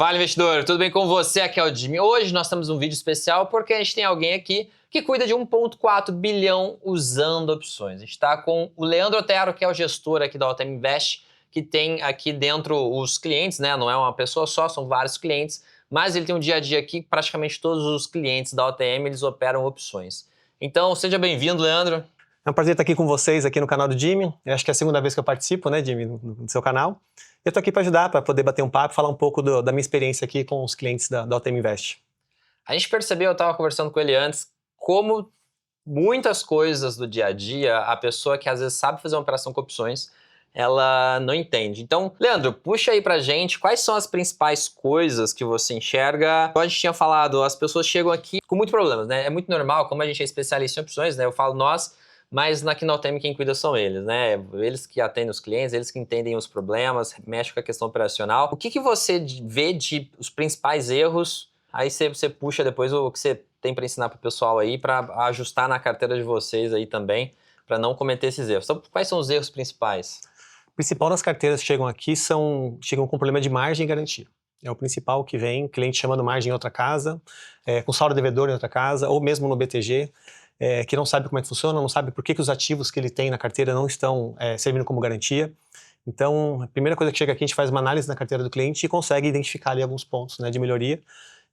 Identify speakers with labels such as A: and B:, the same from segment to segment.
A: Fala, investidor, tudo bem com você? Aqui é o Jimmy. Hoje nós temos um vídeo especial porque a gente tem alguém aqui que cuida de 1,4 bilhão usando opções. A gente está com o Leandro Otero, que é o gestor aqui da OTM Invest, que tem aqui dentro os clientes, né? Não é uma pessoa só, são vários clientes, mas ele tem um dia a dia aqui, praticamente todos os clientes da OTM, eles operam opções. Então, seja bem-vindo, Leandro.
B: É um prazer estar aqui com vocês aqui no canal do Jimmy. Eu acho que é a segunda vez que eu participo, né, Jimmy, no seu canal. Eu estou aqui para ajudar, para poder bater um papo, falar um pouco da minha experiência aqui com os clientes da OTM Invest.
A: A gente percebeu, eu estava conversando com ele antes, como muitas coisas do dia a dia, a pessoa que às vezes sabe fazer uma operação com opções, ela não entende. Então, Leandro, puxa aí pra gente quais são as principais coisas que você enxerga. Como a gente tinha falado, as pessoas chegam aqui com muitos problemas, né? É muito normal, como a gente é especialista em opções, né? Eu falo nós, mas aqui na OTM quem cuida são eles, né? Eles que atendem os clientes, eles que entendem os problemas, mexem com a questão operacional. O que você vê de os principais erros? Aí você puxa depois o que você tem para ensinar para o pessoal aí, para ajustar na carteira de vocês aí também, para não cometer esses erros. Então, quais são os erros principais?
B: O principal das carteiras que chegam aqui chegam com problema de margem e garantia. É o principal que vem, cliente chamando margem em outra casa, com saldo devedor em outra casa, ou mesmo no BTG, que não sabe como é que funciona, não sabe por que os ativos que ele tem na carteira não estão servindo como garantia. Então, a primeira coisa que chega aqui, a gente faz uma análise na carteira do cliente e consegue identificar ali alguns pontos, né, de melhoria.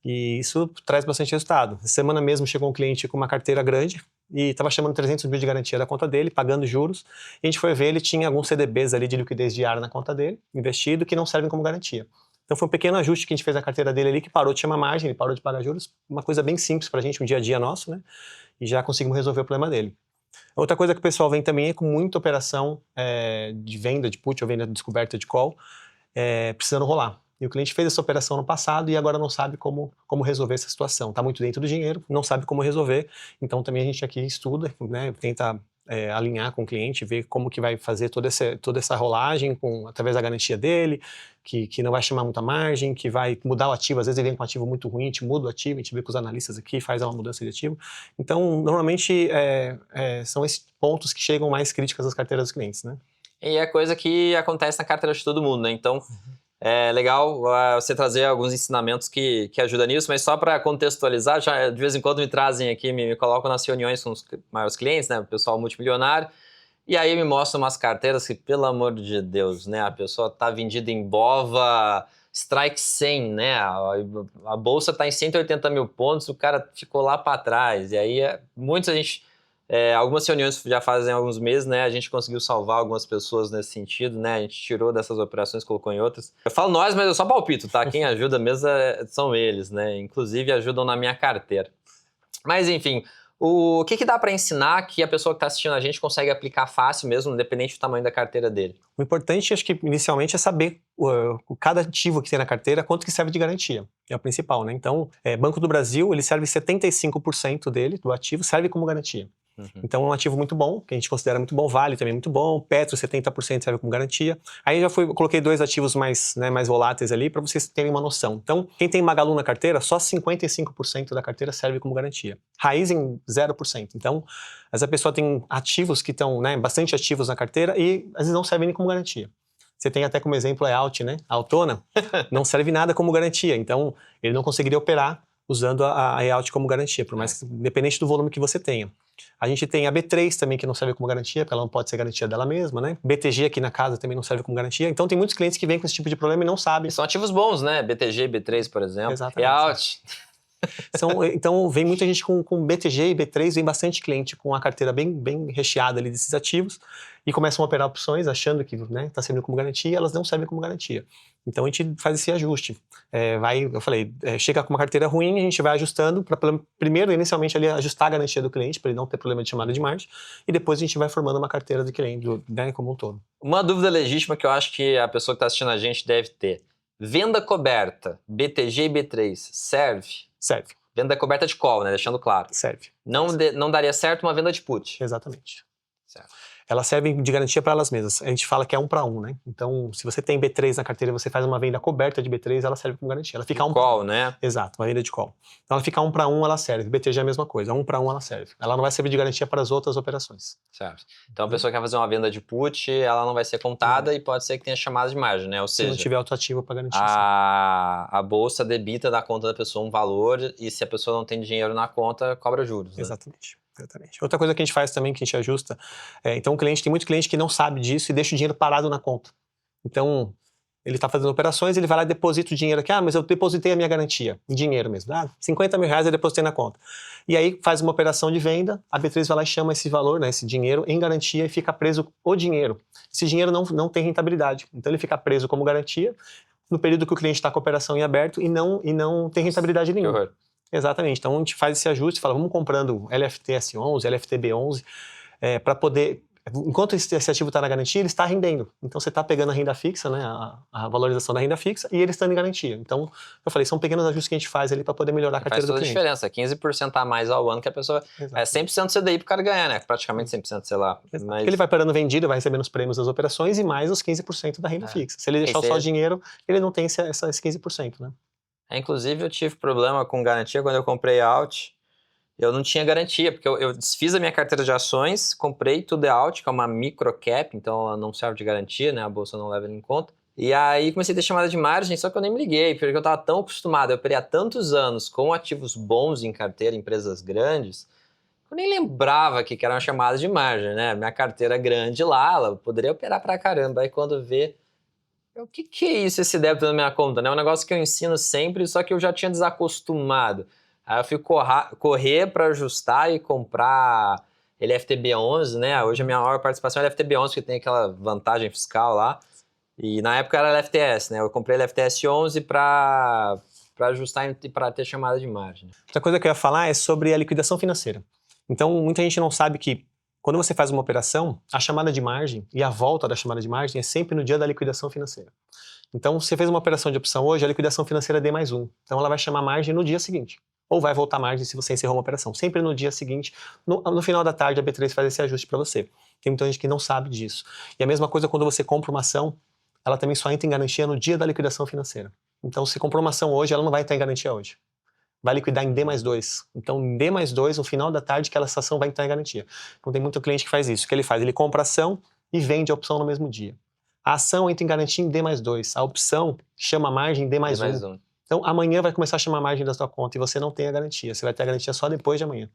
B: E isso traz bastante resultado. Essa semana mesmo chegou um cliente com uma carteira grande e estava chamando 300 mil de garantia da conta dele, pagando juros. E a gente foi ver, ele tinha alguns CDBs ali de liquidez diária na conta dele, investido, que não servem como garantia. Então foi um pequeno ajuste que a gente fez na carteira dele ali, que parou de chamar margem, ele parou de pagar juros. Uma coisa bem simples pra gente, um dia a dia nosso, né? E já conseguimos resolver o problema dele. Outra coisa que o pessoal vem também é com muita operação de venda de put ou venda de descoberta de call, precisando rolar. E o cliente fez essa operação no passado e agora não sabe como resolver essa situação. Está muito dentro do dinheiro, não sabe como resolver. Então também a gente aqui estuda, né, tenta alinhar com o cliente, ver como que vai fazer toda essa rolagem através da garantia dele, que não vai chamar muita margem, que vai mudar o ativo. Às vezes ele vem com um ativo muito ruim, a gente muda o ativo, a gente vê com os analistas aqui, faz uma mudança de ativo. Então, normalmente, são esses pontos que chegam mais críticas às carteiras dos clientes, né?
A: E é coisa que acontece na carteira de todo mundo, né? Então, é legal você trazer alguns ensinamentos que ajudam nisso, mas só para contextualizar, já de vez em quando me trazem aqui, me colocam nas reuniões com os maiores clientes, né? O pessoal multimilionário, e aí me mostram umas carteiras que, pelo amor de Deus, né? A pessoa tá vendida em BOVA, Strike 100, né? A bolsa tá em 180 mil pontos, o cara ficou lá para trás, e aí muita gente... algumas reuniões já fazem alguns meses, né? A gente conseguiu salvar algumas pessoas nesse sentido, né? A gente tirou dessas operações, colocou em outras. Eu falo nós, mas eu só palpito, tá? Quem ajuda mesmo são eles, né? Inclusive ajudam na minha carteira. Mas enfim, o que dá para ensinar que a pessoa que está assistindo a gente consegue aplicar fácil mesmo, independente do tamanho da carteira dele?
B: O importante, acho que inicialmente, é saber cada ativo que tem na carteira, quanto que serve de garantia. É o principal, né? Então, Banco do Brasil, ele serve 75% dele, do ativo, serve como garantia. Então é um ativo muito bom, que a gente considera muito bom, Vale também muito bom, Petro 70% serve como garantia. Aí eu coloquei dois ativos mais voláteis ali para vocês terem uma noção. Então, quem tem Magalu na carteira, só 55% da carteira serve como garantia. Raizen, 0%. Então, essa pessoa tem ativos que estão, bastante ativos na carteira e às vezes não servem nem como garantia. Você tem até como exemplo Alt, né? A Altona não serve nada como garantia, então ele não conseguiria operar usando a Alt como garantia, por mais que, independente do volume que você tenha. A gente tem a B3 também, que não serve como garantia, porque ela não pode ser garantia dela mesma, né? BTG aqui na casa também não serve como garantia. Então tem muitos clientes que vêm com esse tipo de problema e não sabem.
A: São ativos bons, né? BTG, B3, por exemplo.
B: Exatamente.
A: E Alt.
B: Então vem muita gente com BTG e B3, vem bastante cliente com a carteira bem recheada ali desses ativos e começam a operar opções achando que está servindo como garantia, elas não servem como garantia. Então a gente faz esse ajuste. Eu falei, chega com uma carteira ruim, a gente vai ajustando para primeiro, inicialmente, ali, ajustar a garantia do cliente, para ele não ter problema de chamada de margem, e depois a gente vai formando uma carteira do cliente, como um todo.
A: Uma dúvida legítima que eu acho que a pessoa que está assistindo a gente deve ter. Venda coberta, BTG e B3, serve?
B: Serve.
A: Venda coberta de call, né? Deixando claro.
B: Serve.
A: Não daria certo uma venda de put.
B: Exatamente.
A: Certo.
B: Elas servem de garantia para elas mesmas. A gente fala que é 1 para 1, né? Então, se você tem B3 na carteira e você faz uma venda coberta de B3, ela serve como garantia. Ela fica 1
A: Call, né?
B: Exato, uma venda de call. Então, ela fica 1 para 1, ela serve. BTG é a mesma coisa, 1 para 1 ela serve. Ela não vai servir de garantia para as outras operações.
A: Certo. Então, a pessoa que quer fazer uma venda de put, ela não vai ser contada e pode ser que tenha chamada de margem, né? Ou
B: Se não
A: seja,
B: tiver autoativo para garantir.
A: a bolsa debita da conta da pessoa um valor e se a pessoa não tem dinheiro na conta, cobra juros, né?
B: Exatamente. Exatamente. Outra coisa que a gente faz também, que a gente ajusta, então tem muito cliente que não sabe disso e deixa o dinheiro parado na conta. Então, ele está fazendo operações, ele vai lá e deposita o dinheiro aqui, mas eu depositei a minha garantia, em dinheiro mesmo, R$50 mil eu depositei na conta. E aí faz uma operação de venda, a B3 vai lá e chama esse valor, né, esse dinheiro, em garantia e fica preso o dinheiro. Esse dinheiro não tem rentabilidade, então ele fica preso como garantia no período que o cliente está com a operação em aberto e não tem rentabilidade nenhuma.
A: Que horror.
B: Exatamente, então a gente faz esse ajuste, fala, vamos comprando LFTS11, LFTB11, para poder, enquanto esse ativo está na garantia, ele está rendendo. Então você está pegando a renda fixa, né, a valorização da renda fixa, e ele está em garantia. Então, eu falei, são pequenos ajustes que a gente faz ali para poder melhorar a carteira do cliente.
A: Faz toda a diferença, 15% a mais ao ano que a pessoa...
B: Exato.
A: É 100% CDI pro cara ganhar, né? Praticamente 100%, sei lá.
B: Mas...
A: Mas...
B: Ele vai parando vendido, vai recebendo os prêmios das operações e mais os 15% da renda fixa. Se ele deixar só o dinheiro, ele não tem esse 15%, né?
A: Inclusive, eu tive problema com garantia quando eu comprei Alt. Eu não tinha garantia, porque eu desfiz a minha carteira de ações, comprei tudo Alt, que é uma microcap, então ela não serve de garantia, né? A bolsa não leva ele em conta. E aí comecei a ter chamada de margem, só que eu nem me liguei, porque eu estava tão acostumado, eu operei há tantos anos com ativos bons em carteira, empresas grandes, eu nem lembrava que era uma chamada de margem, né? Minha carteira é grande lá, ela poderia operar pra caramba. Aí quando vê, o que é isso, esse débito na minha conta, né? É um negócio que eu ensino sempre, só que eu já tinha desacostumado. Aí eu fui correr para ajustar e comprar LFTB11, né? Hoje a minha maior participação é LFTB11, que tem aquela vantagem fiscal lá. E na época era LFTS, né? Eu comprei LFTS11 para ajustar e para ter chamada de margem.
B: Outra coisa que eu ia falar é sobre a liquidação financeira. Então, muita gente não sabe que quando você faz uma operação, a chamada de margem e a volta da chamada de margem é sempre no dia da liquidação financeira. Então, você fez uma operação de opção hoje, a liquidação financeira é D+1. Então, ela vai chamar margem no dia seguinte. Ou vai voltar margem se você encerrou uma operação. Sempre no dia seguinte, no final da tarde, a B3 faz esse ajuste para você. Tem muita gente que não sabe disso. E a mesma coisa quando você compra uma ação, ela também só entra em garantia no dia da liquidação financeira. Então, se comprou uma ação hoje, ela não vai estar em garantia hoje. Vai liquidar em D+2. Então, em D+2, no final da tarde, que essa ação vai entrar em garantia. Então, tem muito cliente que faz isso. O que ele faz? Ele compra a ação e vende a opção no mesmo dia. A ação entra em garantia em D+2. A opção chama a margem em D+1. Então, amanhã vai começar a chamar a margem da sua conta e você não tem a garantia. Você vai ter a garantia só depois de amanhã.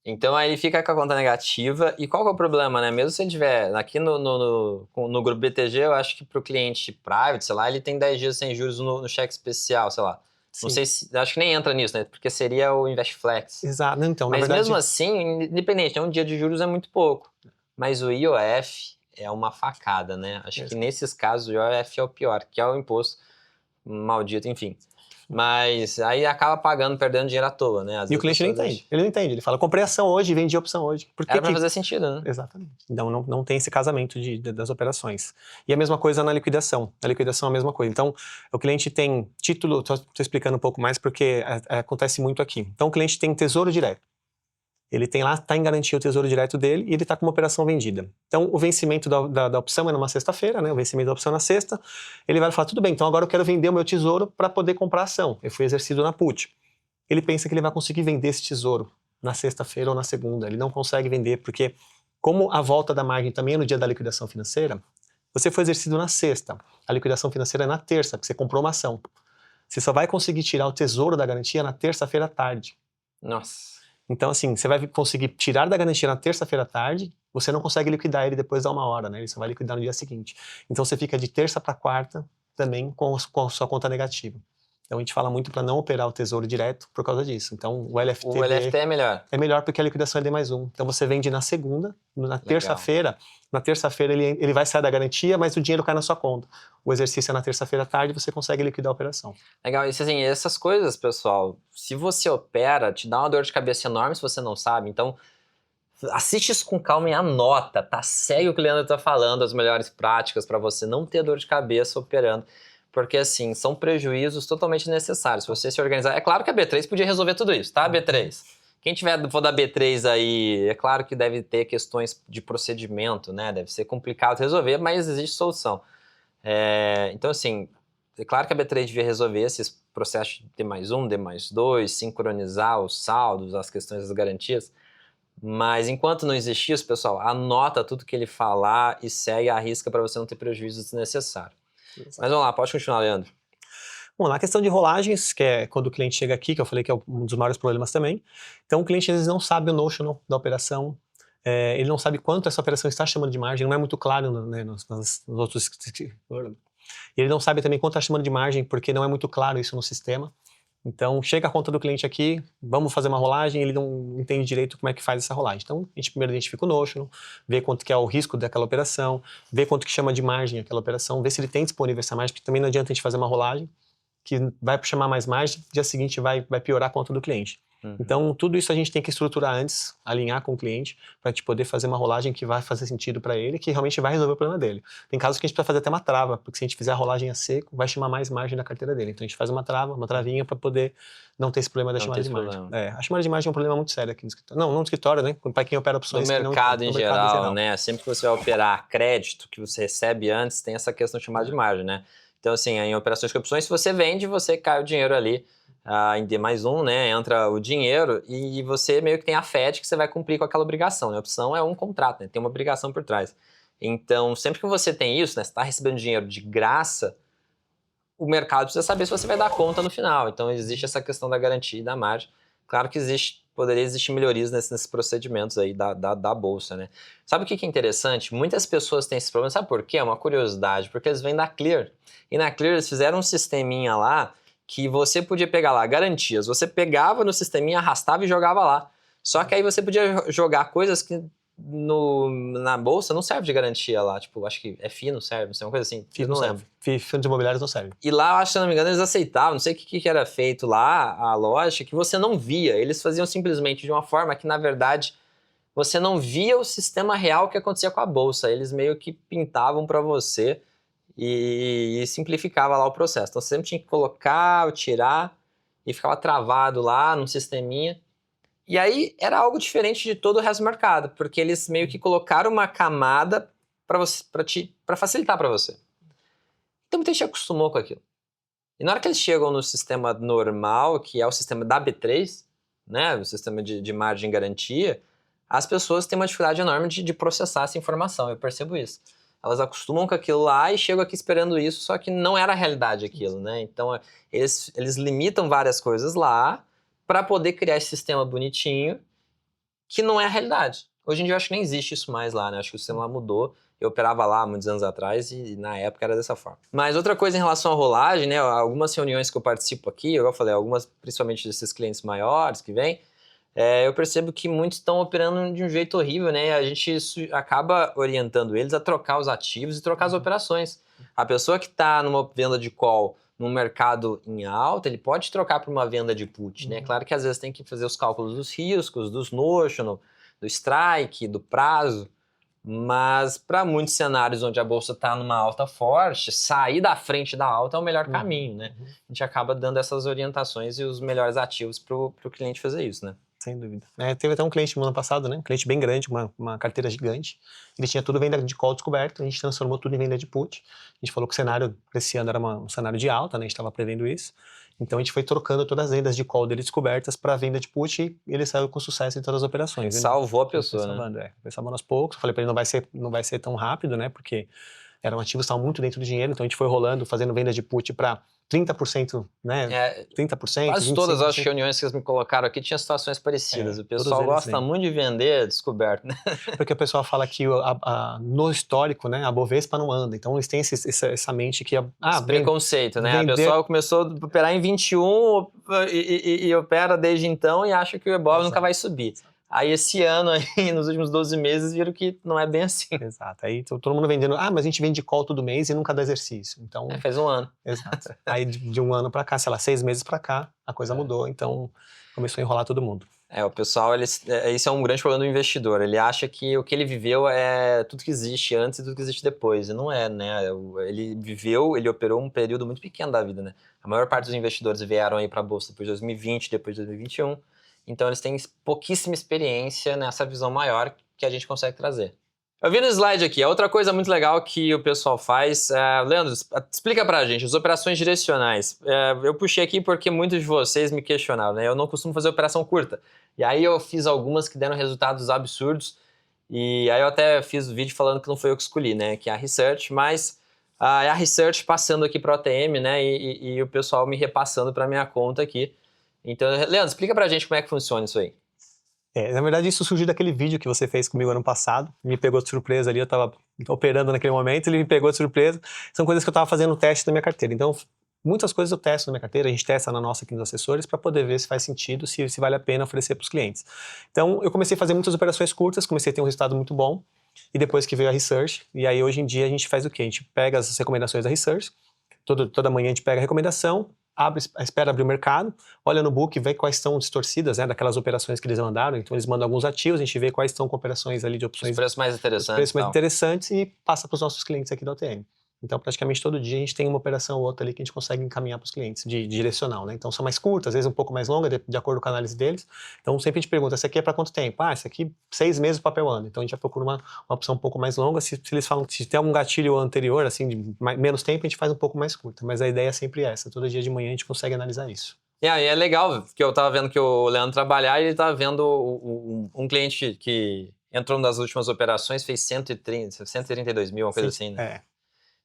A: Então, aí ele fica com a conta negativa. E qual que é o problema, né? Mesmo se ele tiver aqui no grupo BTG, eu acho que para o cliente private, sei lá, ele tem 10 dias sem juros no cheque especial, sei lá. Sim. Não sei se... Acho que nem entra nisso, né? Porque seria o InvestFlex.
B: Exato. Então,
A: mas
B: na verdade...
A: mesmo assim, independente, um dia de juros é muito pouco. Mas o IOF é uma facada, né? Acho que nesses casos o IOF é o pior, que é o imposto maldito, enfim. Mas aí acaba pagando, perdendo dinheiro à toa, né?
B: E o cliente não entende. Ele não entende. Ele fala, comprei ação hoje e vendi opção hoje.
A: Era pra fazer sentido, né?
B: Exatamente. Então não tem esse casamento das operações. E a mesma coisa na liquidação. A liquidação é a mesma coisa. Então, o cliente tem título... Estou explicando um pouco mais porque acontece muito aqui. Então, o cliente tem tesouro direto. Ele tem lá, está em garantia o tesouro direto dele e ele está com uma operação vendida. Então, o vencimento da opção é numa sexta-feira, né? O vencimento da opção é na sexta. Ele vai falar, tudo bem, então agora eu quero vender o meu tesouro para poder comprar a ação. Eu fui exercido na put. Ele pensa que ele vai conseguir vender esse tesouro na sexta-feira ou na segunda. Ele não consegue vender porque, como a volta da margem também é no dia da liquidação financeira, você foi exercido na sexta. A liquidação financeira é na terça, porque você comprou uma ação. Você só vai conseguir tirar o tesouro da garantia na terça-feira à tarde.
A: Nossa.
B: Então, assim, você vai conseguir tirar da garantia na terça-feira à tarde, você não consegue liquidar ele depois da 1 hora, né? Ele só vai liquidar no dia seguinte. Então, você fica de terça para quarta também com a sua conta negativa. Então, a gente fala muito para não operar o tesouro direto por causa disso. Então, o LFT
A: é melhor.
B: É melhor porque a liquidação é D+1. Então, você vende na segunda, na terça-feira. Na terça-feira, ele vai sair da garantia, mas o dinheiro cai na sua conta. O exercício é na terça-feira à tarde, você consegue liquidar a operação.
A: Legal. E assim, essas coisas, pessoal, se você opera, te dá uma dor de cabeça enorme se você não sabe. Então, assiste isso com calma e anota, tá? Segue o que o Leandro tá falando, as melhores práticas para você não ter dor de cabeça operando. Porque, assim, são prejuízos totalmente necessários. Se você se organizar... É claro que a B3 podia resolver tudo isso, tá, B3? Quem for da B3 aí, é claro que deve ter questões de procedimento, né? Deve ser complicado resolver, mas existe solução. Então, assim, é claro que a B3 devia resolver esses processos de D+1, D+2, sincronizar os saldos, as questões das garantias. Mas enquanto não existir isso, pessoal, anota tudo que ele falar e segue a risca para você não ter prejuízo desnecessário. Mas vamos lá, pode continuar, Leandro.
B: Bom, na questão de rolagens, que é quando o cliente chega aqui, que eu falei que é um dos maiores problemas também. Então, o cliente às vezes não sabe o notional da operação, ele não sabe quanto essa operação está chamando de margem, não é muito claro, né, nos outros... E ele não sabe também quanto está chamando de margem, porque não é muito claro isso no sistema. Então, chega a conta do cliente aqui, vamos fazer uma rolagem, ele não entende direito como é que faz essa rolagem. Então, a gente primeiro identifica o notional, vê quanto que é o risco daquela operação, vê quanto que chama de margem aquela operação, vê se ele tem disponível essa margem, porque também não adianta a gente fazer uma rolagem que vai chamar mais margem, dia seguinte vai piorar a conta do cliente. Então, tudo isso a gente tem que estruturar antes, alinhar com o cliente, para a gente poder fazer uma rolagem que vai fazer sentido para ele, que realmente vai resolver o problema dele. Tem casos que a gente precisa fazer até uma trava, porque se a gente fizer a rolagem a seco, vai chamar mais margem da carteira dele. Então, a gente faz uma trava, uma travinha, para poder não ter esse problema da chamada de margem. A chamada de margem é um problema muito sério aqui no escritório. Não no escritório, né? Para quem opera opções.
A: No mercado em geral, né? Sempre que você vai operar crédito que você recebe antes, tem essa questão de chamada de margem, né? Então, assim, em operações com opções, se você vende, você cai o dinheiro ali em D+1, né? Entra o dinheiro e você meio que tem a FED que você vai cumprir com aquela obrigação, né? A opção é um contrato, né? Tem uma obrigação por trás. Então, sempre que você tem isso, né? Você está recebendo dinheiro de graça, o mercado precisa saber se você vai dar conta no final. Então, existe essa questão da garantia e da margem. Claro que poderia existir melhorias nesses procedimentos aí da Bolsa, né? Sabe o que é interessante? Muitas pessoas têm esse problema, sabe por quê? É uma curiosidade, porque eles vêm da Clear. E na Clear eles fizeram um sisteminha lá que você podia pegar lá garantias. Você pegava no sisteminha, arrastava e jogava lá. Só que aí você podia jogar coisas que na Bolsa não serve de garantia lá. Tipo, acho que FI não serve, não sei, uma coisa assim.
B: FI não lembro. Fundos imobiliários não serve.
A: E lá, acho que se não me engano, eles aceitavam, não sei o que era feito lá, a lógica, que você não via. Eles faziam simplesmente de uma forma que, na verdade, você não via o sistema real que acontecia com a Bolsa. Eles meio que pintavam para você e simplificava lá o processo. Então, você sempre tinha que colocar ou tirar e ficava travado lá num sisteminha. E aí, era algo diferente de todo o resto do mercado, porque eles meio que colocaram uma camada para facilitar para você. Então, muita gente acostumou com aquilo. E na hora que eles chegam no sistema normal, que é o sistema da B3, né, o sistema de margem e garantia, as pessoas têm uma dificuldade enorme de processar essa informação, eu percebo isso. Elas acostumam com aquilo lá e chegam aqui esperando isso, só que não era a realidade aquilo, né? Então, eles limitam várias coisas lá para poder criar esse sistema bonitinho que não é a realidade. Hoje em dia eu acho que nem existe isso mais lá, né? Acho que o sistema lá mudou. Eu operava lá muitos anos atrás e na época era dessa forma. Mas outra coisa em relação à rolagem, né? Algumas reuniões que eu participo aqui, eu falei, algumas principalmente desses clientes maiores que vêm, eu percebo que muitos estão operando de um jeito horrível, né? A gente acaba orientando eles a trocar os ativos e trocar as operações. A pessoa que está numa venda de call num mercado em alta, ele pode trocar para uma venda de put, né? Claro que às vezes tem que fazer os cálculos dos riscos, dos notional, do strike, do prazo, mas para muitos cenários onde a bolsa está numa alta forte, sair da frente da alta é o melhor caminho, né? A gente acaba dando essas orientações e os melhores ativos para o cliente fazer isso, né?
B: Sem dúvida. Teve até um cliente no ano passado, né? Um cliente bem grande, uma carteira gigante. Ele tinha tudo venda de call descoberto, a gente transformou tudo em venda de put. A gente falou que o cenário desse ano era um cenário de alta, né? A gente estava prevendo isso. Então a gente foi trocando todas as vendas de call dele descobertas para venda de put e ele saiu com sucesso em todas as operações.
A: Salvou a pessoa, né?
B: Foi salvando aos poucos. Eu falei para ele, não vai ser tão rápido, né? Porque eram ativos que estavam muito dentro do dinheiro, então a gente foi rolando, fazendo venda de put para 30%, né? 30%.
A: Quase 25%. Todas as reuniões que eles me colocaram aqui tinham situações parecidas. O pessoal gosta muito de vender descoberto, né?
B: Porque o pessoal fala que no histórico, né, a Bovespa não anda. Então eles têm essa mente que...
A: Esse preconceito, né? A pessoa começou a operar em 21 e opera desde então e acha que o Ibov nunca vai subir. Aí esse ano, aí, nos últimos 12 meses, viram que não é bem assim.
B: Exato. Aí todo mundo vendendo, mas a gente vende call todo mês e nunca dá exercício. Então,
A: faz um ano.
B: Exato. Aí de um ano pra cá, sei lá, 6 meses pra cá, a coisa mudou. Então começou a enrolar todo mundo.
A: O pessoal, isso é um grande problema do investidor. Ele acha que o que ele viveu é tudo que existe antes e tudo que existe depois. E não é, né? Ele operou um período muito pequeno da vida, né? A maior parte dos investidores vieram aí pra Bolsa depois de 2020, depois de 2021. então eles têm pouquíssima experiência nessa visão maior que a gente consegue trazer. Eu vi no slide aqui, a outra coisa muito legal que o pessoal faz, Leandro, explica pra gente, as operações direcionais. Eu puxei aqui porque muitos de vocês me questionaram, né? Eu não costumo fazer operação curta. E aí eu fiz algumas que deram resultados absurdos, e aí eu até fiz o vídeo falando que não foi eu que escolhi, né? Que é a Research, mas é a Research passando aqui para o OTM, né? E o pessoal me repassando para minha conta aqui. Então, Leandro, explica pra gente como é que funciona isso aí.
B: Na verdade, isso surgiu daquele vídeo que você fez comigo ano passado. Me pegou de surpresa ali, eu estava operando naquele momento, ele me pegou de surpresa. São coisas que eu estava fazendo teste na minha carteira. Então, muitas coisas eu testo na minha carteira, a gente testa na nossa aqui nos assessores para poder ver se faz sentido, se vale a pena oferecer para os clientes. Então, eu comecei a fazer muitas operações curtas, comecei a ter um resultado muito bom. E depois que veio a Research, e aí hoje em dia a gente faz o quê? A gente pega as recomendações da Research, toda manhã a gente pega a recomendação, espera abrir o mercado, olha no book, vê quais estão distorcidas, né, daquelas operações que eles mandaram. Então eles mandam alguns ativos, a gente vê quais estão com operações ali de opções,
A: Os preços mais interessantes.
B: preços mais interessantes e passa para os nossos clientes aqui da OTM. Então, praticamente todo dia a gente tem uma operação ou outra ali que a gente consegue encaminhar para os clientes, de direcional, né? Então, são mais curtas, às vezes um pouco mais longas, de acordo com a análise deles. Então, sempre a gente pergunta, essa aqui é para quanto tempo? Essa aqui, 6 meses o papel anda. Então, a gente já procura uma opção um pouco mais longa. Se eles falam que se tem algum gatilho anterior, assim, de menos tempo, a gente faz um pouco mais curta. Mas a ideia é sempre essa. Todo dia de manhã a gente consegue analisar isso.
A: E aí é legal, porque eu tava vendo que o Leandro trabalhar e ele tava vendo um cliente que entrou nas últimas operações, fez 132 mil, uma coisa assim, né?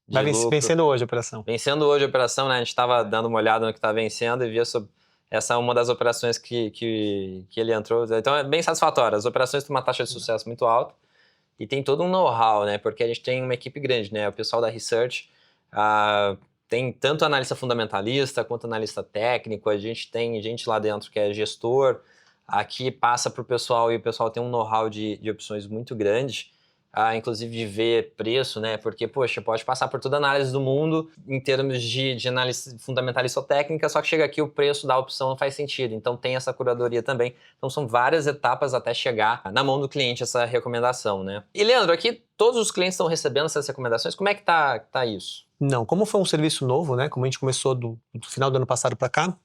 B: Vai vencendo hoje a operação.
A: Vencendo hoje a operação, né? A gente estava dando uma olhada no que está vencendo e via sobre essa é uma das operações que ele entrou. Então é bem satisfatório. As operações têm uma taxa de sucesso muito alta e tem todo um know-how, né? Porque a gente tem uma equipe grande, né? O pessoal da Research tem tanto analista fundamentalista quanto analista técnico. A gente tem gente lá dentro que é gestor. Aqui passa para o pessoal e o pessoal tem um know-how de opções muito grande. Inclusive de ver preço, né? Porque, poxa, pode passar por toda a análise do mundo em termos de análise fundamentalista ou técnica, só que chega aqui o preço da opção não faz sentido. Então tem essa curadoria também. Então são várias etapas até chegar na mão do cliente essa recomendação, né? E Leandro, aqui todos os clientes estão recebendo essas recomendações. Como é que tá isso?
B: Não, como foi um serviço novo, né? Como a gente começou do final do ano passado para cá,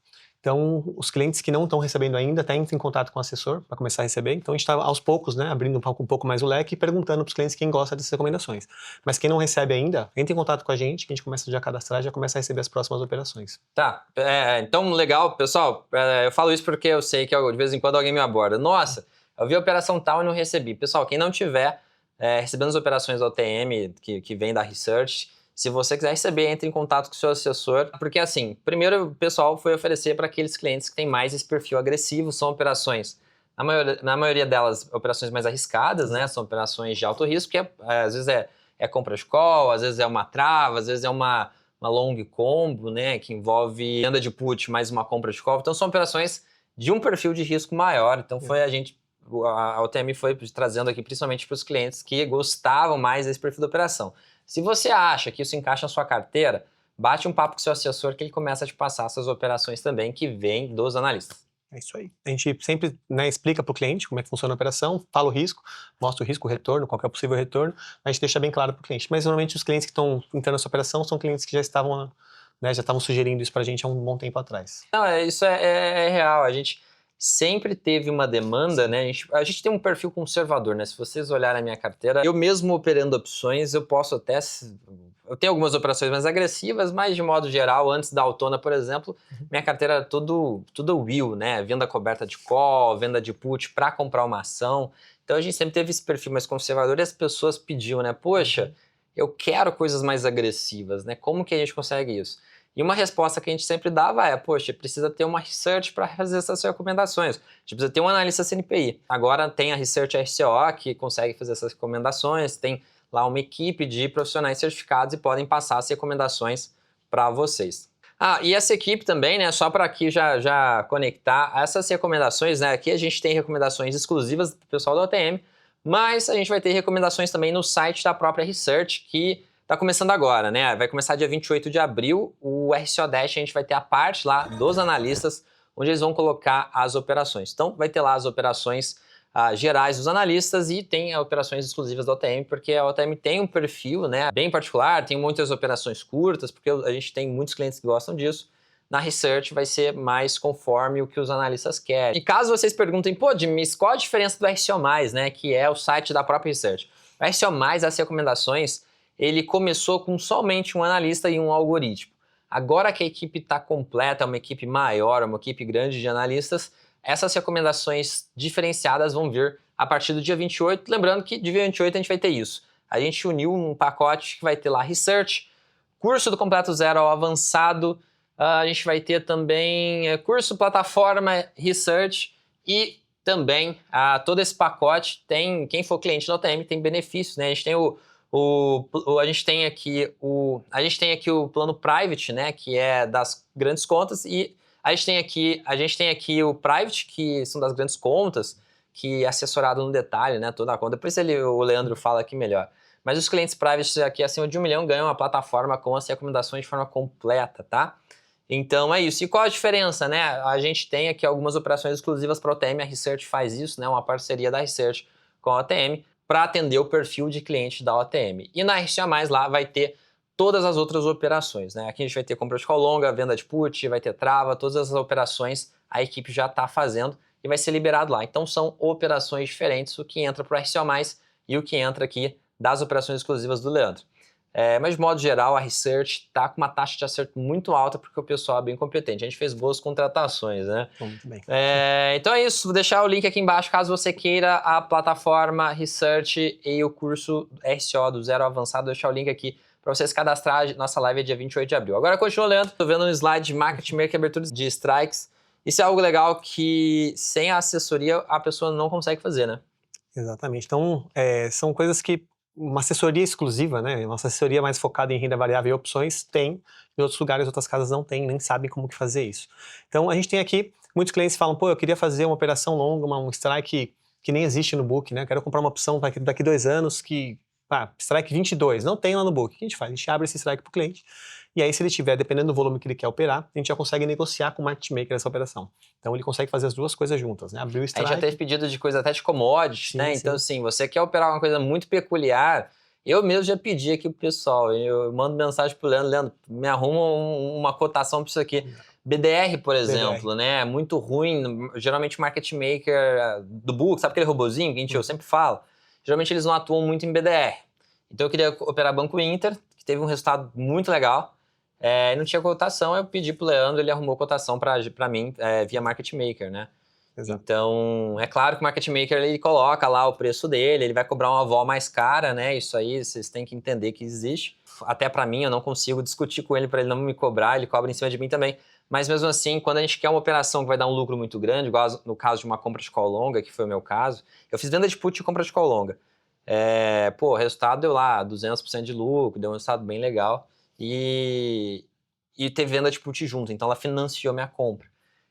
B: então os clientes que não estão recebendo ainda até entram em contato com o assessor para começar a receber. Então a gente está aos poucos, né, abrindo um pouco mais o leque e perguntando para os clientes quem gosta dessas recomendações. Mas quem não recebe ainda, entre em contato com a gente, que a gente começa já a cadastrar e já começa a receber as próximas operações.
A: Tá, então legal, pessoal, eu falo isso porque eu sei que de vez em quando alguém me aborda. Nossa, eu vi a operação tal e não recebi. Pessoal, quem não tiver recebendo as operações da OTM que vem da Research, se você quiser receber, entre em contato com o seu assessor, porque assim, primeiro o pessoal foi oferecer para aqueles clientes que têm mais esse perfil agressivo, são operações, na maioria delas, operações mais arriscadas, né? São operações de alto risco, que às vezes é compra de call, às vezes é uma trava, às vezes é uma long combo, né? Que envolve venda de put mais uma compra de call. Então são operações de um perfil de risco maior. Então a OTM foi trazendo aqui principalmente para os clientes que gostavam mais desse perfil de operação. Se você acha que isso encaixa na sua carteira, bate um papo com o seu assessor que ele começa a te passar essas operações também que vêm dos analistas.
B: É isso aí. A gente sempre, né, explica para o cliente como é que funciona a operação, fala o risco, mostra o risco, o retorno, qual é o possível retorno, a gente deixa bem claro para o cliente. Mas normalmente os clientes que estão entrando nessa operação são clientes que já estavam sugerindo isso para a gente há um bom tempo atrás.
A: Não, isso é real. A gente sempre teve uma demanda, né? A gente tem um perfil conservador, né? Se vocês olharem a minha carteira, eu mesmo operando opções, eu posso até... Eu tenho algumas operações mais agressivas, mas de modo geral, antes da Autona, por exemplo, minha carteira era tudo will, né? Venda coberta de call, venda de put para comprar uma ação. Então a gente sempre teve esse perfil mais conservador e as pessoas pediam, né? Poxa, eu quero coisas mais agressivas, né? Como que a gente consegue isso? E uma resposta que a gente sempre dava é, poxa, precisa ter uma research para fazer essas recomendações. A gente precisa ter um analista CNPI. Agora tem a Research RCO que consegue fazer essas recomendações, tem lá uma equipe de profissionais certificados e podem passar as recomendações para vocês. E essa equipe também, né, só para aqui já conectar, essas recomendações, né, aqui a gente tem recomendações exclusivas do pessoal da OTM, mas a gente vai ter recomendações também no site da própria Research, que está começando agora, né? Vai começar dia 28 de abril, o RCO Dash, a gente vai ter a parte lá dos analistas, onde eles vão colocar as operações. Então, vai ter lá as operações gerais dos analistas e tem operações exclusivas da OTM, porque a OTM tem um perfil, né, bem particular, tem muitas operações curtas, porque a gente tem muitos clientes que gostam disso, Na Research vai ser mais conforme o que os analistas querem. E caso vocês perguntem, pô, Jimmy, qual a diferença do RCO+, né, que é o site da própria Research? O RCO+, as recomendações, ele começou com somente um analista e um algoritmo. Agora que a equipe está completa, uma equipe maior, uma equipe grande de analistas, essas recomendações diferenciadas vão vir a partir do dia 28. Lembrando que dia 28 a gente vai ter isso. A gente uniu um pacote que vai ter lá Research, curso do completo zero ao avançado, a gente vai ter também curso plataforma Research e também todo esse pacote tem, quem for cliente da OTM tem benefícios, né? A gente tem a gente tem aqui o plano private, né, que é das grandes contas, e a gente tem aqui o private, que são das grandes contas, que é assessorado no detalhe, né, toda a conta. Depois o Leandro fala aqui melhor. Mas os clientes private aqui acima de 1 milhão ganham a plataforma com as recomendações de forma completa, tá? Então é isso. E qual a diferença, né? A gente tem aqui algumas operações exclusivas para a OTM, a Research faz isso, né? Uma parceria da Research com a OTM para atender o perfil de cliente da OTM. E na RCA+, lá vai ter todas as outras operações, né? Aqui a gente vai ter compra de call longa, venda de put, vai ter trava, todas essas operações a equipe já está fazendo e vai ser liberado lá. Então são operações diferentes, o que entra para o RCA+, e o que entra aqui das operações exclusivas do Leandro. Mas de modo geral, a Research está com uma taxa de acerto muito alta porque o pessoal é bem competente. A gente fez boas contratações, né?
B: Muito bem.
A: Então é isso, vou deixar o link aqui embaixo caso você queira a plataforma Research e o curso RCO do zero ao avançado. Vou deixar o link aqui para você se cadastrar. Nossa live é dia 28 de abril. Agora continua, Leandro. Estou vendo um slide de market maker, abertura de strikes. Isso é algo legal que sem a assessoria a pessoa não consegue fazer, né?
B: Exatamente. Então, são coisas que uma assessoria exclusiva, né? Nossa assessoria mais focada em renda variável e opções tem, em outros lugares, outras casas não têm, nem sabem como que fazer isso. Então, a gente tem aqui, muitos clientes falam, pô, eu queria fazer uma operação longa, um strike que nem existe no book, né? Quero comprar uma opção daqui 2 anos que, strike 22, não tem lá no book. O que a gente faz? A gente abre esse strike para o cliente, e aí se ele tiver, dependendo do volume que ele quer operar, a gente já consegue negociar com o market maker essa operação. Então ele consegue fazer as duas coisas juntas, né? Abrir o strike.
A: A gente já teve pedido de coisa até de commodities,
B: Sim,
A: né?
B: sim.
A: Então, assim, você quer operar uma coisa muito peculiar, eu mesmo já pedi aqui pro pessoal, eu mando mensagem pro Leandro, me arruma uma cotação para isso aqui. BDR, por exemplo, né? É muito ruim, geralmente o market maker do book, sabe aquele robozinho que eu sempre falo? Geralmente eles não atuam muito em BDR. Então eu queria operar Banco Inter, que teve um resultado muito legal, não tinha cotação, eu pedi pro Leandro, ele arrumou cotação para mim via market maker, né?
B: Exato.
A: Então, é claro que o market maker ele coloca lá o preço dele, ele vai cobrar uma vol mais cara, né? Isso aí vocês têm que entender que existe. Até para mim, eu não consigo discutir com ele para ele não me cobrar, ele cobra em cima de mim também. Mas mesmo assim, quando a gente quer uma operação que vai dar um lucro muito grande, igual no caso de uma compra de call longa, que foi o meu caso, eu fiz venda de put e compra de call longa. O resultado deu lá 200% de lucro, deu um resultado bem legal. E teve venda de put junto, então ela financiou minha compra.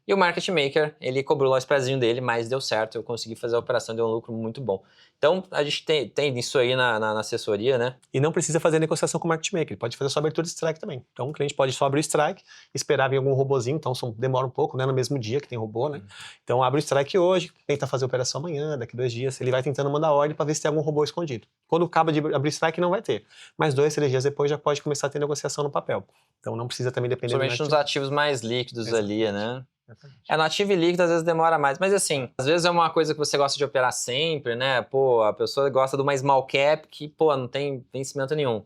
A: E o market maker, ele cobrou lá o spreadzinho dele, mas deu certo, eu consegui fazer a operação, deu um lucro muito bom. Então, a gente tem isso aí na assessoria, né?
B: E não precisa fazer negociação com o market maker, ele pode fazer só abertura de strike também. Então, o cliente pode só abrir o strike, esperar vir algum robozinho, então demora um pouco, né, no mesmo dia que tem robô, né? Então, abre o strike hoje, tenta fazer a operação amanhã, daqui 2 dias, ele vai tentando mandar ordem para ver se tem algum robô escondido. Quando acaba de abrir o strike, não vai ter. Mas 2, 3 dias depois já pode começar a ter negociação no papel. Então, não precisa também depender
A: Somente nos ativos mais líquidos. Exatamente. Ali, né?
B: Exatamente.
A: No ativo e líquido às vezes demora mais, mas assim, às vezes é uma coisa que você gosta de operar sempre, né? Pô, a pessoa gosta de uma small cap que, pô, não tem vencimento nenhum.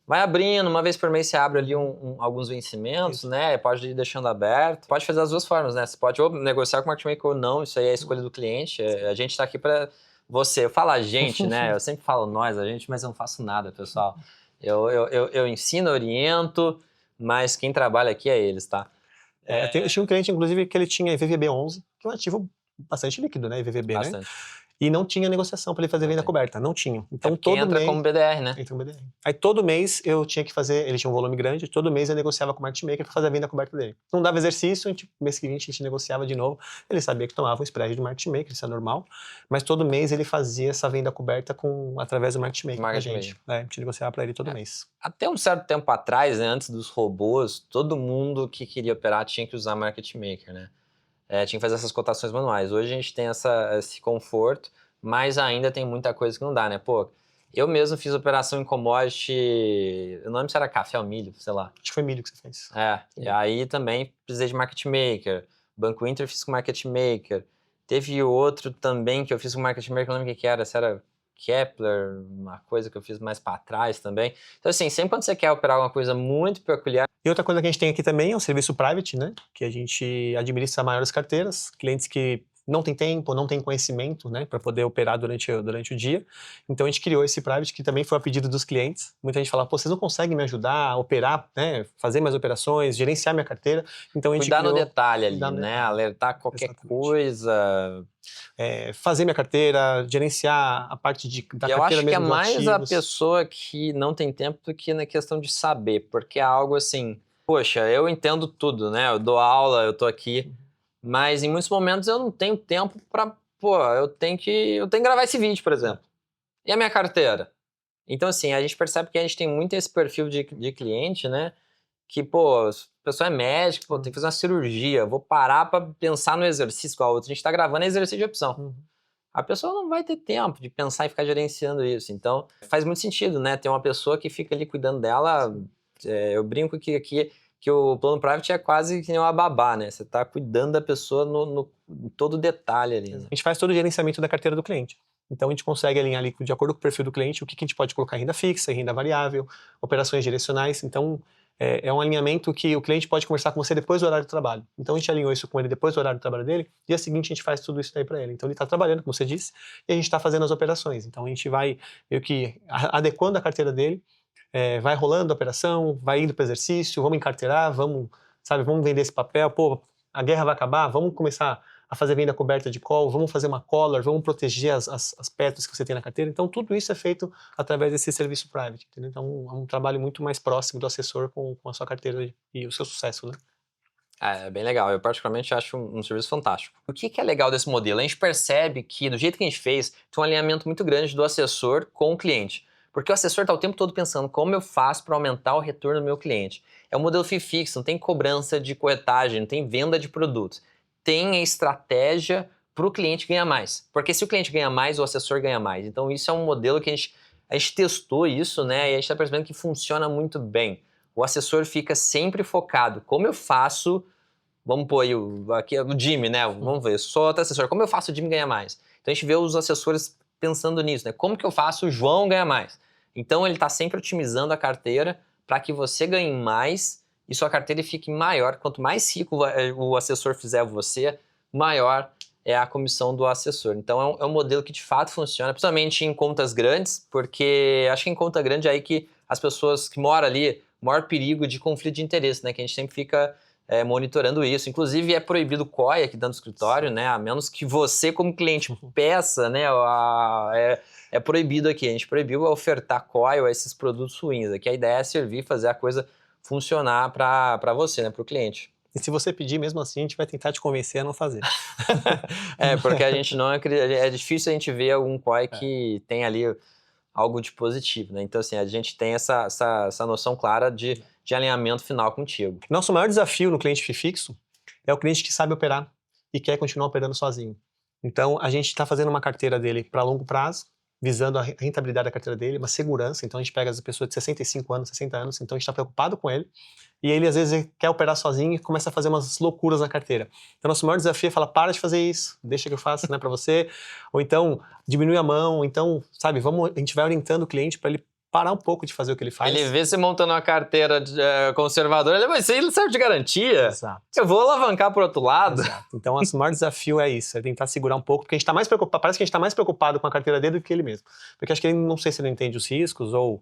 A: Vai abrindo, uma vez por mês você abre ali alguns vencimentos, isso, né? Pode ir deixando aberto. Pode fazer das duas formas, né? Você pode ou negociar com o market maker ou não, isso aí é a escolha do cliente. A gente tá aqui para você. Eu falo a gente, né? Eu sempre falo nós, a gente, mas eu não faço nada, pessoal. Eu ensino, oriento, mas quem trabalha aqui é eles, tá?
B: Eu tinha um cliente, inclusive, que ele tinha IVVB11, que é um ativo bastante líquido, né? IVVB,
A: bastante.
B: Né? E não tinha negociação para ele fazer venda coberta, não tinha. Então todo
A: entra
B: mês
A: como BDR, né?
B: Entra como BDR. Aí todo mês eu tinha que fazer, ele tinha um volume grande, todo mês eu negociava com o market maker para fazer a venda coberta dele. Não dava exercício, mês seguinte a gente negociava de novo. Ele sabia que tomava um spread do market maker, isso é normal, mas todo mês ele fazia essa venda coberta através do market maker. A gente negociava para ele todo mês.
A: Até um certo tempo atrás, né, antes dos robôs, todo mundo que queria operar tinha que usar market maker, né? Tinha que fazer essas cotações manuais. Hoje a gente tem esse conforto, mas ainda tem muita coisa que não dá, né? Pô, Eu mesmo fiz operação em commodity, eu não lembro se era café ou milho, sei lá.
B: Acho que foi milho que você fez.
A: E aí também precisei de market maker. Banco Inter eu fiz com market maker. Teve outro também que eu fiz com market maker, não lembro o que era, se era Kepler, uma coisa que eu fiz mais para trás também. Então assim, sempre quando você quer operar alguma coisa muito peculiar.
B: E outra coisa que a gente tem aqui também é o serviço private, né? Que a gente administra maiores carteiras, clientes que não têm tempo, não têm conhecimento, né, para poder operar durante o dia. Então a gente criou esse private que também foi a pedido dos clientes. Muita gente fala, pô, vocês não conseguem me ajudar a operar, né, fazer mais operações, gerenciar minha carteira. Então a gente
A: Cuidar
B: criou,
A: no detalhe ali,
B: cuidar no
A: né?
B: detalhe.
A: Alertar qualquer
B: Exatamente.
A: coisa.
B: Fazer minha carteira, gerenciar a parte da
A: Eu
B: carteira
A: acho que é
B: mesmo dos
A: mais a
B: ativos.
A: pessoa que não tem tempo do que na questão de saber, porque é algo assim, poxa, eu entendo tudo, né? Eu dou aula, eu tô aqui, mas em muitos momentos eu não tenho tempo pra, pô, eu tenho que gravar esse vídeo, por exemplo. E a minha carteira? Então, assim, a gente percebe que a gente tem muito esse perfil de cliente, né? Que, pô, a pessoa é médico, pô, tem que fazer uma cirurgia, vou parar pra pensar no exercício, igual a outra, a gente tá gravando exercício de opção. A pessoa não vai ter tempo de pensar e ficar gerenciando isso. Então, faz muito sentido, né? Ter uma pessoa que fica ali cuidando dela. Eu brinco que aqui que o plano private é quase que nem uma babá, né? Você tá cuidando da pessoa em todo detalhe ali, né?
B: A gente faz todo o gerenciamento da carteira do cliente. Então a gente consegue alinhar ali, de acordo com o perfil do cliente, o que a gente pode colocar em renda fixa, em renda variável, operações direcionais. Então é um alinhamento que o cliente pode conversar com você depois do horário do trabalho. Então a gente alinhou isso com ele depois do horário do trabalho dele, dia seguinte a gente faz tudo isso daí para ele. Então ele está trabalhando, como você disse, e a gente está fazendo as operações. Então a gente vai meio que adequando a carteira dele, vai rolando a operação, vai indo para o exercício, vamos encarteirar, vamos vender esse papel, pô, a guerra vai acabar, vamos começar a fazer venda coberta de call, vamos fazer uma collar, vamos proteger as perdas que você tem na carteira. Então, tudo isso é feito através desse serviço private, entendeu? Então, é um trabalho muito mais próximo do assessor com a sua carteira e o seu sucesso, né?
A: É bem legal. Eu particularmente acho um serviço fantástico. O que é legal desse modelo? A gente percebe que, do jeito que a gente fez, tem um alinhamento muito grande do assessor com o cliente. Porque o assessor está o tempo todo pensando como eu faço para aumentar o retorno do meu cliente. É um modelo FII fixo, não tem cobrança de corretagem, não tem venda de produtos. Tem a estratégia para o cliente ganhar mais. Porque se o cliente ganha mais, o assessor ganha mais. Então isso é um modelo que a gente testou isso, né? E a gente está percebendo que funciona muito bem. O assessor fica sempre focado. Como eu faço... Vamos pôr aí aqui o Jimmy, né? Vamos ver, sou outro assessor. Como eu faço o Jimmy ganhar mais? Então a gente vê os assessores pensando nisso, né? Como que eu faço o João ganhar mais? Então ele está sempre otimizando a carteira para que você ganhe mais e sua carteira fique maior. Quanto mais rico o assessor fizer você, maior é a comissão do assessor. Então é um modelo que de fato funciona, principalmente em contas grandes, porque acho que em conta grande é aí que as pessoas que moram ali, o maior perigo de conflito de interesse, né? Que a gente sempre fica monitorando isso. Inclusive, é proibido COI aqui dentro do escritório, né? A menos que você, como cliente, peça, né? É proibido aqui. A gente proibiu ofertar COI ou esses produtos ruins. Aqui a ideia é servir, fazer a coisa funcionar para você, né? Para o cliente.
B: E se você pedir, mesmo assim, a gente vai tentar te convencer a não fazer.
A: Porque a gente não acredita. É difícil a gente ver algum COI que tem ali algo de positivo, né? Então, assim, a gente tem essa noção clara de alinhamento final contigo.
B: Nosso maior desafio no cliente FII fixo é o cliente que sabe operar e quer continuar operando sozinho. Então, a gente está fazendo uma carteira dele para longo prazo, visando a rentabilidade da carteira dele, uma segurança. Então, a gente pega as pessoas de 65 anos, 60 anos, então a gente está preocupado com ele. E ele, às vezes, quer operar sozinho e começa a fazer umas loucuras na carteira. Então, nosso maior desafio é falar, para de fazer isso, deixa que eu faça, né, para você. Ou então, diminui a mão. Então, sabe, a gente vai orientando o cliente para ele parar um pouco de fazer o que ele faz.
A: Ele vê você montando uma carteira conservadora, ele vai ser, ele serve de garantia.
B: Exato.
A: Eu vou alavancar pro outro lado.
B: Exato. Então, nosso maior desafio é isso, é tentar segurar um pouco, porque a gente tá mais preocupado, parece que a gente está mais preocupado com a carteira dele do que ele mesmo. Porque acho que ele, não sei se ele não entende os riscos ou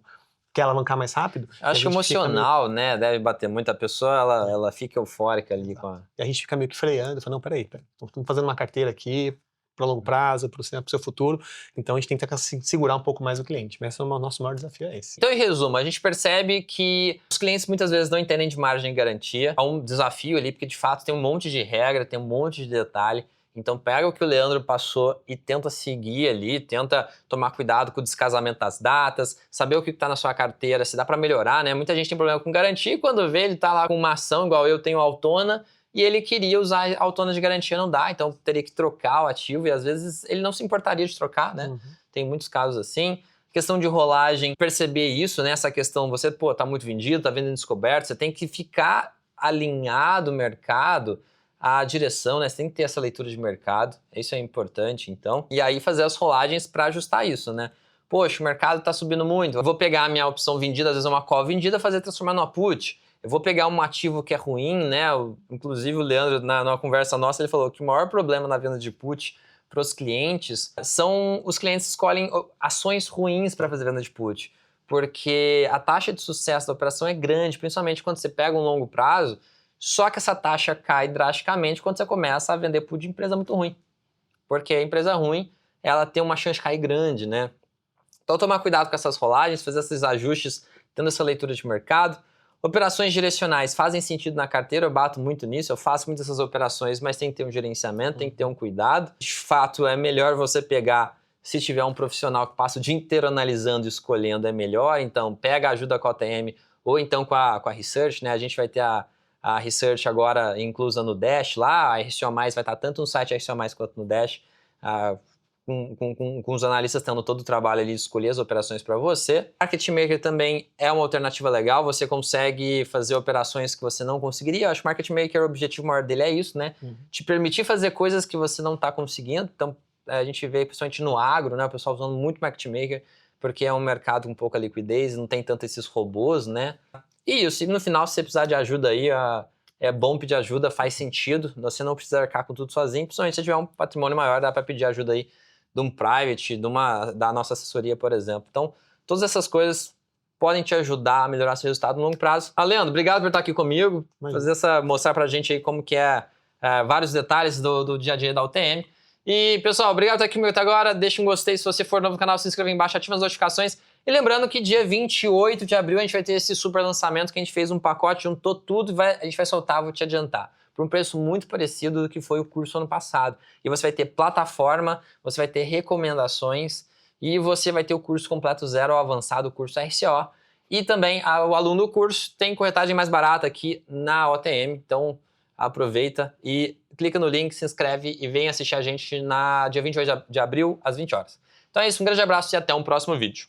B: quer alavancar mais rápido.
A: Acho que emocional, né? Deve bater muito. A pessoa, ela fica eufórica ali.
B: E a gente fica meio que freando, fala, não, peraí, estamos fazendo uma carteira aqui para longo prazo, para o seu futuro, então a gente tem que segurar um pouco mais o cliente, mas o nosso maior desafio é esse.
A: Então, em resumo, a gente percebe que os clientes muitas vezes não entendem de margem de garantia. Há um desafio ali, porque de fato tem um monte de regra, tem um monte de detalhe. Então pega o que o Leandro passou e tenta seguir ali, tenta tomar cuidado com o descasamento das datas, saber o que está na sua carteira, se dá para melhorar, né? Muita gente tem problema com garantia e quando vê ele tá lá com uma ação, igual eu tenho Autona, e ele queria usar Autona de garantia, não dá, então teria que trocar o ativo e às vezes ele não se importaria de trocar, né? Tem muitos casos assim. Questão de rolagem, perceber isso, né? Essa questão, você, pô, tá muito vendido, tá vendendo descoberto, você tem que ficar alinhado o mercado à direção, né? Você tem que ter essa leitura de mercado, isso é importante, então. E aí fazer as rolagens para ajustar isso, né? Poxa, o mercado tá subindo muito, eu vou pegar a minha opção vendida, às vezes é uma call vendida, fazer transformar numa put. Eu vou pegar um ativo que é ruim, né? Inclusive o Leandro, numa conversa nossa, ele falou que o maior problema na venda de put para os clientes são os clientes escolhem ações ruins para fazer venda de put, porque a taxa de sucesso da operação é grande, principalmente quando você pega um longo prazo, só que essa taxa cai drasticamente quando você começa a vender put de empresa muito ruim, porque a empresa ruim, ela tem uma chance de cair grande, né? Então tomar cuidado com essas rolagens, fazer esses ajustes, tendo essa leitura de mercado. Operações direcionais fazem sentido na carteira, eu bato muito nisso, eu faço muitas dessas operações, mas tem que ter um gerenciamento, tem que ter um cuidado. De fato, é melhor você pegar, se tiver um profissional que passa o dia inteiro analisando e escolhendo, é melhor, então pega a ajuda com a OTM ou então com a Research, né? A gente vai ter a Research agora inclusa no Dash lá, a RCO+, vai estar tanto no site RCO+, quanto no Dash, com os analistas tendo todo o trabalho ali de escolher as operações para você. Market Maker também é uma alternativa legal, você consegue fazer operações que você não conseguiria. Eu acho que Market Maker, o objetivo maior dele é isso, né? Te permitir fazer coisas que você não está conseguindo. Então, a gente vê principalmente no agro, né? O pessoal usando muito Market Maker, porque é um mercado com pouca liquidez, não tem tanto esses robôs, né? E isso, no final, se você precisar de ajuda aí, é bom pedir ajuda, faz sentido. Você não precisa arcar com tudo sozinho, principalmente se tiver um patrimônio maior, dá para pedir ajuda aí de um private, da nossa assessoria, por exemplo. Então, todas essas coisas podem te ajudar a melhorar seu resultado no longo prazo. Leandro, obrigado por estar aqui comigo, mostrar pra gente aí como que vários detalhes do dia a dia da UTM. E, pessoal, obrigado por estar aqui comigo até agora. Deixa um gostei se você for novo no canal, se inscreva aí embaixo, ativa as notificações. E lembrando que dia 28 de abril a gente vai ter esse super lançamento que a gente fez um pacote, juntou tudo e a gente vai soltar, vou te adiantar, por um preço muito parecido do que foi o curso ano passado. E você vai ter plataforma, você vai ter recomendações e você vai ter o curso completo zero ao avançado, o curso RCO. E também o aluno do curso tem corretagem mais barata aqui na OTM. Então aproveita e clica no link, se inscreve e vem assistir a gente na dia 28 de abril, às 20 horas. Então é isso, um grande abraço e até um próximo vídeo.